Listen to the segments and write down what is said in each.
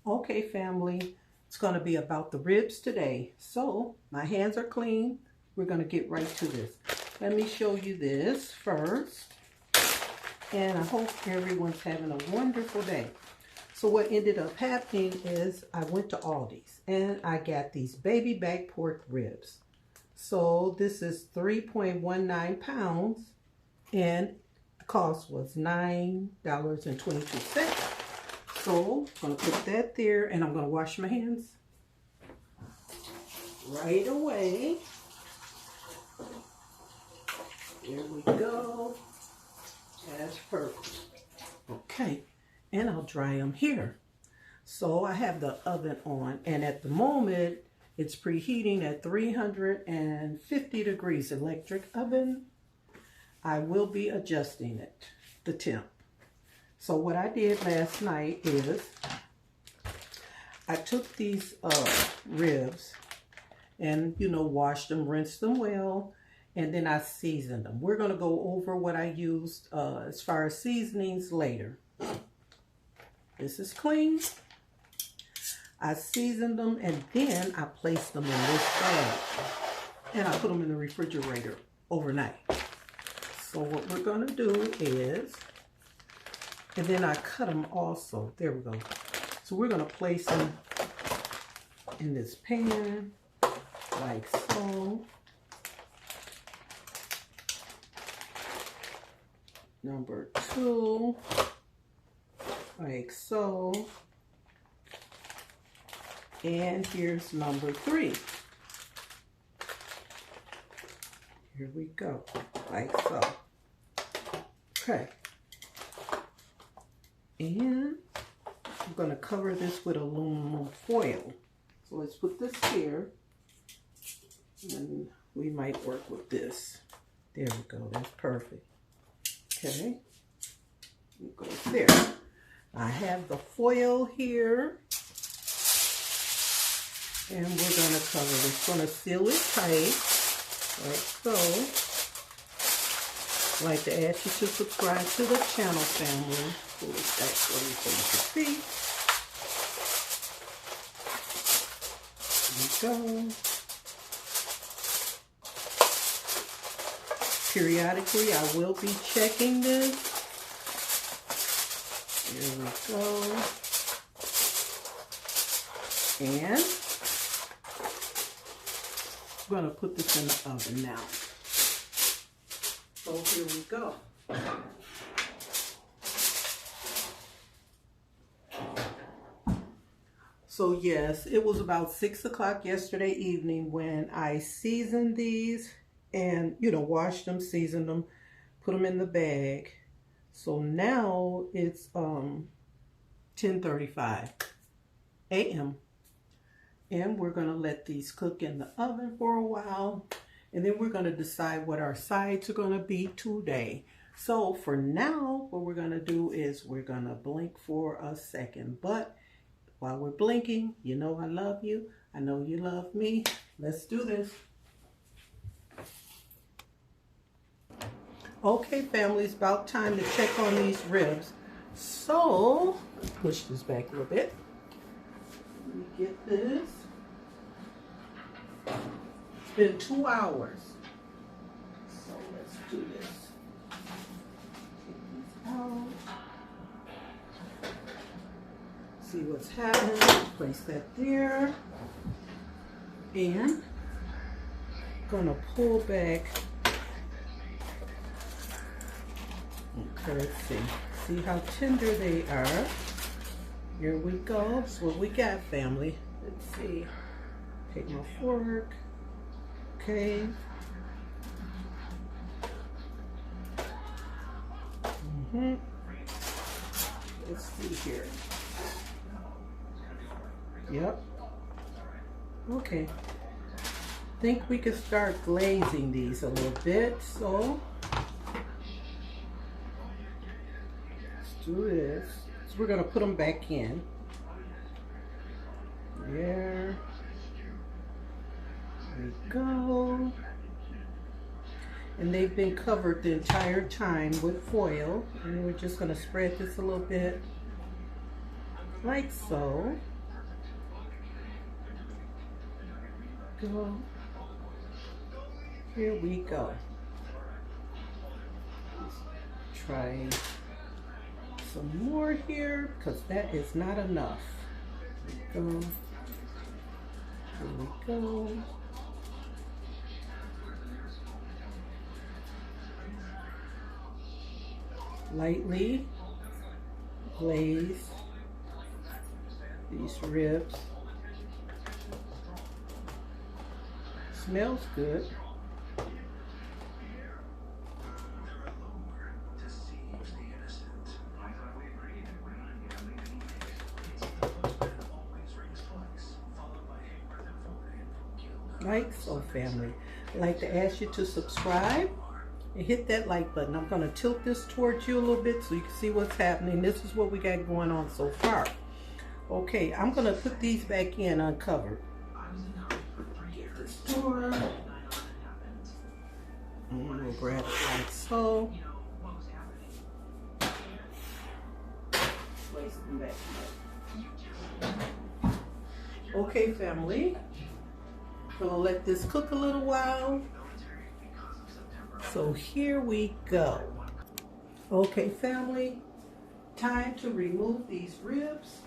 Okay, family, it's going to be about the ribs today. So my hands are clean. We're going to get right to this. Let me show you this first. And I hope everyone's having a wonderful day. So what ended up happening is I went to Aldi's and I got these baby back pork ribs. So this is 3.19 pounds and the cost was $9.22. So I'm going to put that there and I'm going to wash my hands right away. There we go. That's perfect. Okay, and I'll dry them here. So I have the oven on and at the moment it's preheating at 350 degrees electric oven. I will be adjusting it, the temp. So what I did last night is I took these ribs and, washed them, rinsed them well, and then I seasoned them. We're going to go over what I used as far as seasonings later. This is clean. I seasoned them and then I placed them in this bag and I put them in the refrigerator overnight. So what we're going to do is, and then I cut them also. There we go. So we're going to place them in this pan like so. Number 2, like so. And here's number 3. Here we go, like so. Okay. And I'm going to cover this with aluminum foil. So let's put this here. And we might work with this. There we go. That's perfect. Okay. It goes there. I have the foil here. And we're going to cover this. Going to seal it tight. Like so. I'd like to ask you to subscribe to the channel, family. Pull it back so you can see. There we go. Periodically, I will be checking this. There we go. And I'm going to put this in the oven now. So here we go. So yes, it was about 6 o'clock yesterday evening when I seasoned these and, washed them, seasoned them, put them in the bag. So now it's 10:35 a.m. And we're going to let these cook in the oven for a while. And then we're going to decide what our sides are going to be today. So for now, what we're going to do is we're going to blink for a second. But while we're blinking, I love you. I know you love me. Let's do this. Okay, family, it's about time to check on these ribs. So, push this back a little bit. Let me get this. It's been 2 hours. So let's do this. Take these out. See what's happening. Place that there. And I'm gonna pull back. Okay, let's see. See how tender they are. Here we go. That's what we got, family. Let's see. Take my fork. Okay. Let's see here. Yep. Okay. Think we could start glazing these a little bit. So let's do this. So we're gonna put them back in. There. There we go. And they've been covered the entire time with foil. And we're just gonna spread this a little bit, like so. go. Here we go. Let's try some more here because that is not enough. Here we go. Here we go. Lightly glaze these ribs. Smells good. Like so, family. I'd like to ask you to subscribe and hit that like button. I'm going to tilt this towards you a little bit so you can see what's happening. This is what we got going on so far. Okay, I'm going to put these back in uncovered. Get this door. And we'll grab it like so. Place them back. Okay, family. Gonna let this cook a little while. So here we go. Okay, family, time to remove these ribs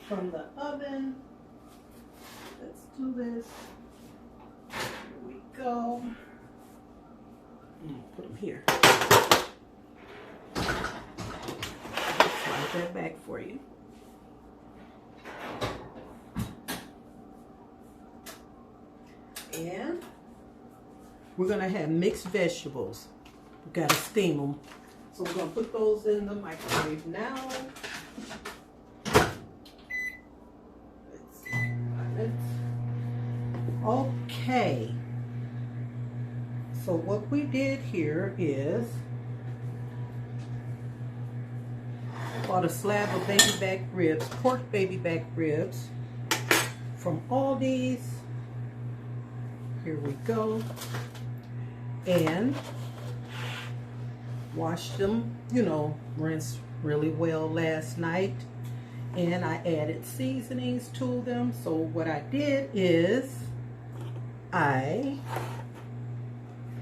from the oven. Let's do this. Here we go. Put them here. Slide that back for you. And we're going to have mixed vegetables. We've got to steam them. So we're going to put those in the microwave now. Let's see. Okay. So what we did here is bought a slab of baby back ribs, pork baby back ribs from Aldi's. Here we go. And washed them, you know, rinsed really well last night. And I added seasonings to them. So what I did is I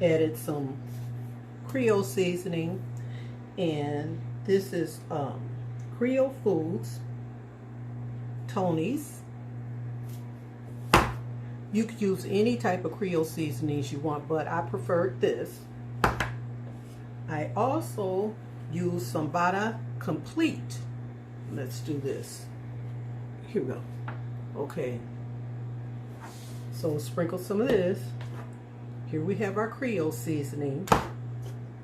added some Creole seasoning. And this is Creole Foods, Tony's. You could use any type of Creole seasonings you want, but I preferred this. I also used some Bada Complete. Let's do this. Here we go. Okay. So sprinkle some of this. Here we have our Creole seasoning.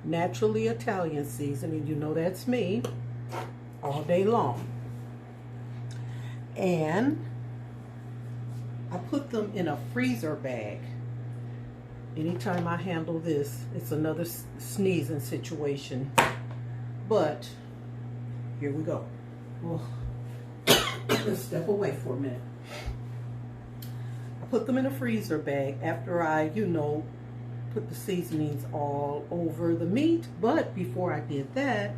Naturally Italian seasoning. You know that's me. All day long. And I put them in a freezer bag. Anytime I handle this, it's another sneezing situation. But here we go. Oh, let's step away for a minute. I put them in a freezer bag after I, you know, put the seasonings all over the meat. But before I did that,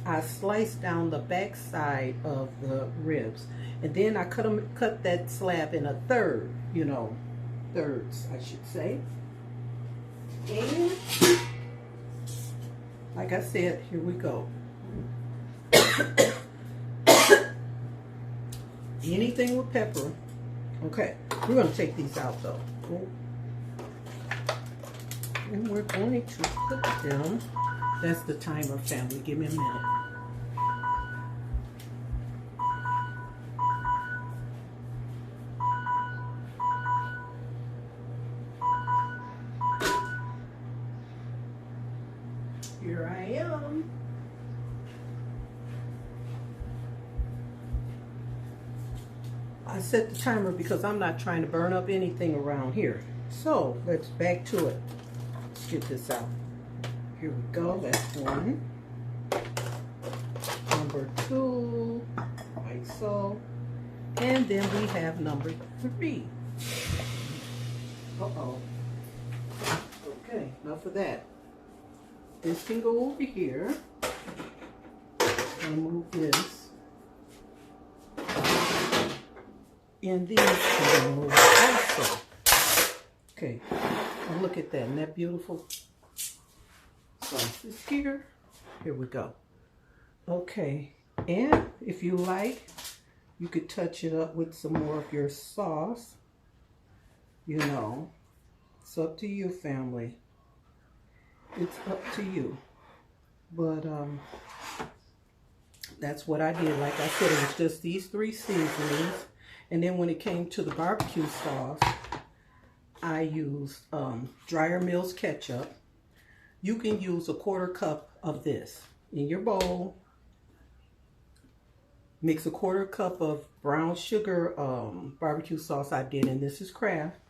I sliced down the back side of the ribs. And then I cut that slab in a third, you know, thirds, I should say. And like I said, here we go. Anything with pepper. Okay, we're going to take these out though. And we're going to put them, that's the timer, family. Give me a minute. Here I am. I set the timer because I'm not trying to burn up anything around here. So let's back to it. Let's get this out. Here we go. That's one. Number two, like so. And then we have number three. Uh-oh. Okay, enough of that. This can go over here. I'll move this. And these can be moved also. Okay, and look at that. Isn't that beautiful? So this here we go. Okay, and if you like, you could touch it up with some more of your sauce. You know, it's up to you, family. It's up to you. But that's what I did. Like I said, it was just these 3 seasonings. And then when it came to the barbecue sauce, I used Dryer Mills ketchup. You can use a 1/4 cup of this in your bowl. Mix a 1/4 cup of brown sugar barbecue sauce I did, and this is Kraft.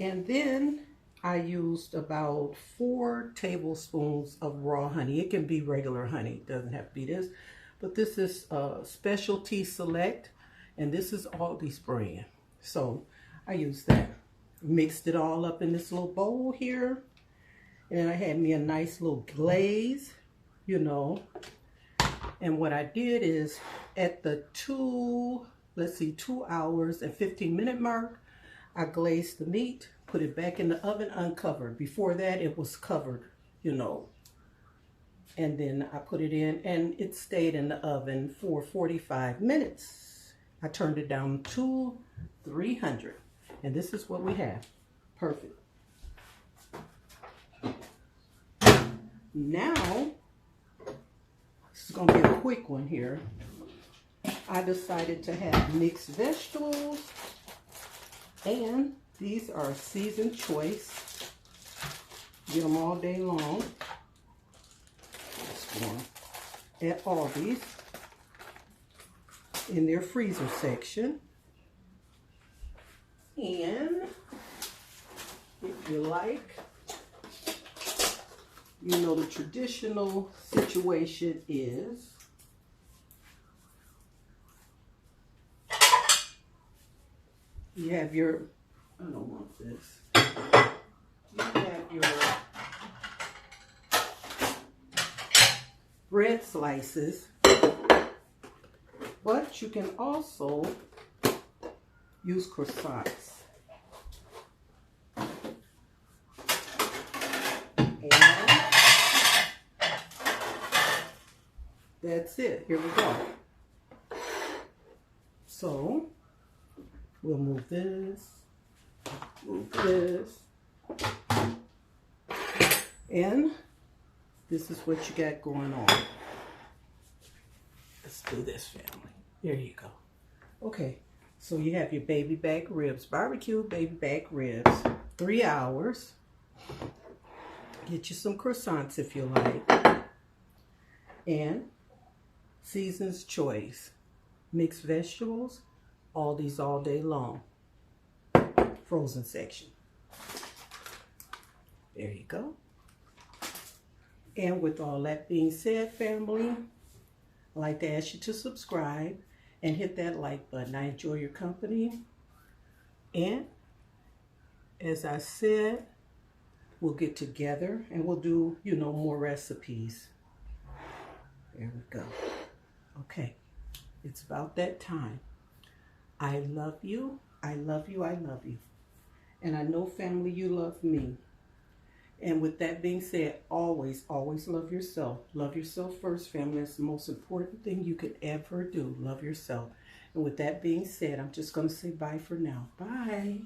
And then I used about 4 tablespoons of raw honey. It can be regular honey. It doesn't have to be this. But this is Specialty Select. And this is Aldi's brand. So I used that. Mixed it all up in this little bowl here. And I had me a nice little glaze, you know. And what I did is at the 2 hours and 15-minute mark, I glazed the meat, put it back in the oven uncovered. Before that, it was covered, you know. And then I put it in, and it stayed in the oven for 45 minutes. I turned it down to 300. And this is what we have. Perfect. Now, this is going to be a quick one here. I decided to have mixed vegetables. And these are seasoned choice. Get them all day long. This one at Aldi's in their freezer section. And if you like, you know, the traditional situation is you have your, I don't want this, you have your bread slices, but you can also use croissants. And that's it. Here we go. So we'll move this, and this is what you got going on. Let's do this, family. There you go. Okay, so you have your baby back ribs, barbecue baby back ribs, 3 hours. Get you some croissants if you like. And season's choice, mixed vegetables, all these all day long. Frozen section. There you go. And with all that being said, family, I'd like to ask you to subscribe and hit that like button. I enjoy your company. And as I said, we'll get together and we'll do, you know, more recipes. There we go. Okay. It's about that time. I love you. I love you. I love you. And I know, family, you love me. And with that being said, always, always love yourself. Love yourself first, family. That's the most important thing you could ever do. Love yourself. And with that being said, I'm just going to say bye for now. Bye.